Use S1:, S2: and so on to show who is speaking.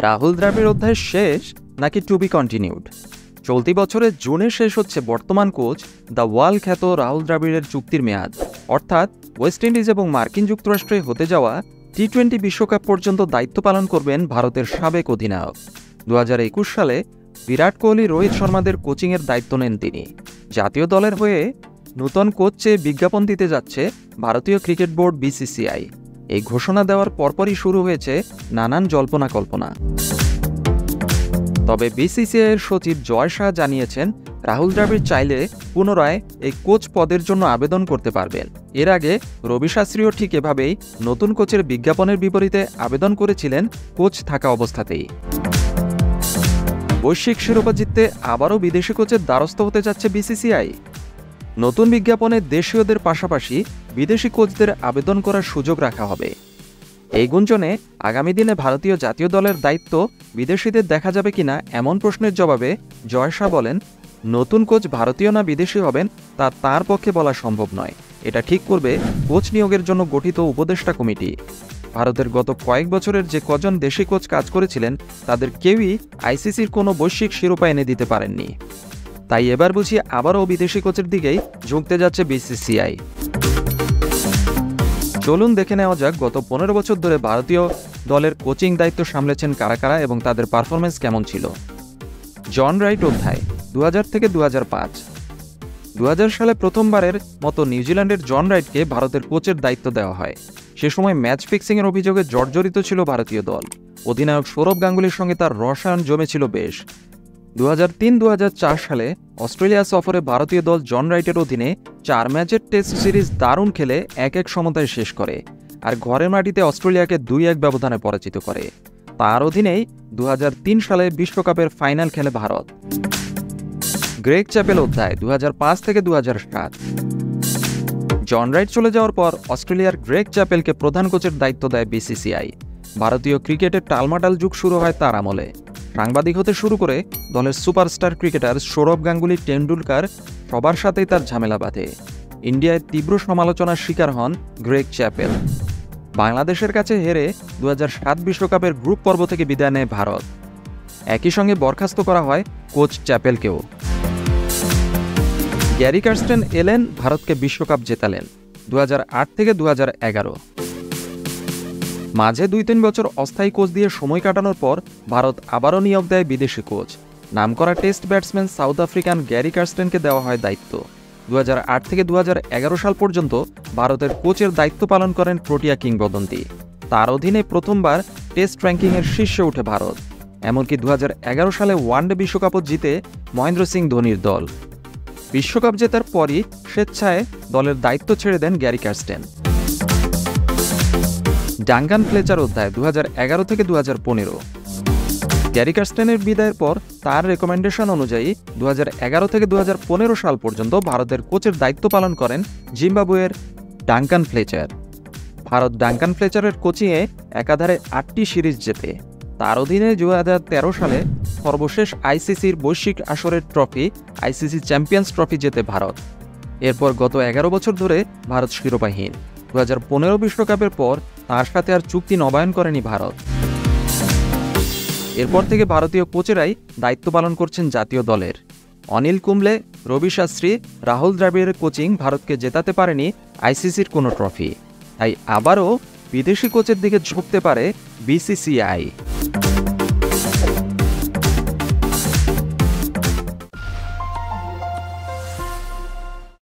S1: রাহুল দ্রাবিড় অধ্যায় শেষ নাকি টু বি কন্টিনিউড? চলতি বছরের জুনে শেষ হচ্ছে বর্তমান কোচ দ্য ওয়াল খ্যাত রাহুল দ্রাবিড়ের চুক্তির মেয়াদ। অর্থাৎ ওয়েস্ট ইন্ডিজ এবং মার্কিন যুক্তরাষ্ট্রে হতে যাওয়া টি-20 বিশ্বকাপ পর্যন্ত দায়িত্ব পালন করবেন ভারতের সাবেক অধিনায়ক। 2021 সালে বিরাট কোহলি, রোহিত শর্মাদের কোচিংয়ের দায়িত্ব নেন তিনি। জাতীয় দলের হয়ে নূতন কোচ চেয়ে বিজ্ঞাপন দিতে যাচ্ছে ভারতীয় ক্রিকেট বোর্ড বিসিসিআই। এই ঘোষণা দেওয়ার পরপরই শুরু হয়েছে নানান জল্পনা কল্পনা। তবে বিসিসিআইয়ের সচিব জয় শাহ জানিয়েছেন, রাহুল দ্রাবিড় চাইলে পুনরায় এই কোচ পদের জন্য আবেদন করতে পারবেন। এর আগে রবি শাস্ত্রীও ঠিক এভাবেই নতুন কোচের বিজ্ঞাপনের বিপরীতে আবেদন করেছিলেন কোচ থাকা অবস্থাতেই। বৈশ্বিক শিরোপা জিততে আবারও বিদেশি কোচের দ্বারস্থ হতে যাচ্ছে বিসিসিআই। নতুন বিজ্ঞাপনে দেশীয়দের পাশাপাশি বিদেশি কোচদের আবেদন করার সুযোগ রাখা হবে। এই গুঞ্জনে আগামী দিনে ভারতীয় জাতীয় দলের দায়িত্ব বিদেশিদের দেখা যাবে কিনা এমন প্রশ্নের জবাবে জয় শাহ বলেন, নতুন কোচ ভারতীয় না বিদেশি হবেন তা তার পক্ষে বলা সম্ভব নয়। এটা ঠিক করবে কোচ নিয়োগের জন্য গঠিত উপদেষ্টা কমিটি। ভারতের গত কয়েক বছরের যে কজন দেশি কোচ কাজ করেছিলেন তাদের কেউই আইসিসির কোনো বৈশ্বিক শিরোপা এনে দিতে পারেননি। তাই এবার বুঝি আবারও বিদেশি কোচের দিকেই ঝুঁকতে যাচ্ছে বিসিসিআই। চলুন দেখে নেওয়া যাক গত 15 বছর ধরে ভারতীয় দলের কোচিং দায়িত্ব সামলেছেন কারা কারা এবং তাদের পারফরমেন্স কেমন ছিল। জন রাইট অধ্যায় 2000 থেকে 2005। 2000 সালে প্রথমবারের মতো নিউজিল্যান্ডের জন রাইটকে ভারতের কোচের দায়িত্ব দেওয়া হয়। সে সময় ম্যাচ ফিক্সিংয়ের অভিযোগে জর্জরিত ছিল ভারতীয় দল। অধিনায়ক সৌরভ গাঙ্গুলির সঙ্গে তার রসায়ন জমেছিল বেশ। 2003-2004 সালে অস্ট্রেলিয়া সফরে ভারতীয় দল জন রাইটের অধীনে 4 ম্যাচের টেস্ট সিরিজ দারুণ খেলে 1-1 সমতায় শেষ করে, আর ঘরের মাটিতে অস্ট্রেলিয়াকে 2-1 ব্যবধানে পরাজিত করে। তার অধীনেই 2003 সালে বিশ্বকাপের ফাইনাল খেলে ভারত। গ্রেগ চ্যাপেল অধ্যায় 2005 থেকে 2007। জন রাইট চলে যাওয়ার পর অস্ট্রেলিয়ার গ্রেগ চ্যাপেলকে প্রধান কোচের দায়িত্ব দেয় বিসিসিআই। ভারতীয় ক্রিকেটের টালমাটাল যুগ শুরু হয় তার আমলে। সাংবাদিক হতে শুরু করে দলের সুপারস্টার ক্রিকেটার সৌরভ গাঙ্গুলি, টেন্ডুলকার সবার সাথেই তার ঝামেলা বাঁধে। ইন্ডিয়ায় তীব্র সমালোচনার শিকার হন গ্রেগ চ্যাপেল। বাংলাদেশের কাছে হেরে 2007 বিশ্বকাপের গ্রুপ পর্ব থেকে বিদায় নেয় ভারত। একই সঙ্গে বরখাস্ত করা হয় কোচ চ্যাপেলকেও। গ্যারি কার্স্টেন এলেন, ভারতকে বিশ্বকাপ জেতালেন 2008 থেকে 2011। মাঝে 2-3 বছর অস্থায়ী কোচ দিয়ে সময় কাটানোর পর ভারত আবারও নিয়োগ দেয় বিদেশি কোচ। নামকরা test batsman South African Gary কার্স্টেনকে দেওয়া হয় দায়িত্ব। 2008 থেকে 2011 সাল পর্যন্ত ভারতের কোচের দায়িত্ব পালন করেন প্রোটিয়া কিংবদন্তি। তার অধীনে প্রথমবার টেস্ট র্যাঙ্কিংয়ের শীর্ষে ওঠে ভারত। এমনকি 2011 সালে ওয়ানডে বিশ্বকাপও জিতে মহেন্দ্র সিং ধোনির দল। বিশ্বকাপ জেতার পরই স্বেচ্ছায় দলের দায়িত্ব ছেড়ে দেন গ্যারি কার্স্টেন। ডাঙ্কান ফ্লেচার অধ্যায় 2011 থেকে 2015। গ্যারি কার্স্টেনের বিদায়ের পর তার রেকমেন্ডেশন অনুযায়ী 2011 থেকে 2015 সাল পর্যন্ত ভারতের কোচের দায়িত্ব পালন করেন জিম্বাবুয়ের ডাঙ্কান ফ্লেচার। ভারত ডাঙ্কান ফ্লেচারের কোচিংয়ে একাধারে 8টি সিরিজ জেতে। তার অধীনে 2013 সালে সর্বশেষ আইসিসির বৈশ্বিক আসরের ট্রফি আইসিসি চ্যাম্পিয়ন্স ট্রফি জেতে ভারত। এরপর গত 11 বছর ধরে ভারত শিরোপাহীন। 2015 বিশ্বকাপের পর তার সাথে আর চুক্তি নবায়ন করেনি ভারত। এরপর থেকে ভারতীয় কোচেরাই দায়িত্ব পালন করছেন জাতীয় দলের। অনিল কুম্বলে, রবি শাস্ত্রী, রাহুল দ্রাবিড়ের কোচিং ভারতকে জেতাতে পারেনি আইসিসির কোনো ট্রফি। তাই আবারও বিদেশি কোচের দিকে ঝুঁকতে পারে বিসিসিআই।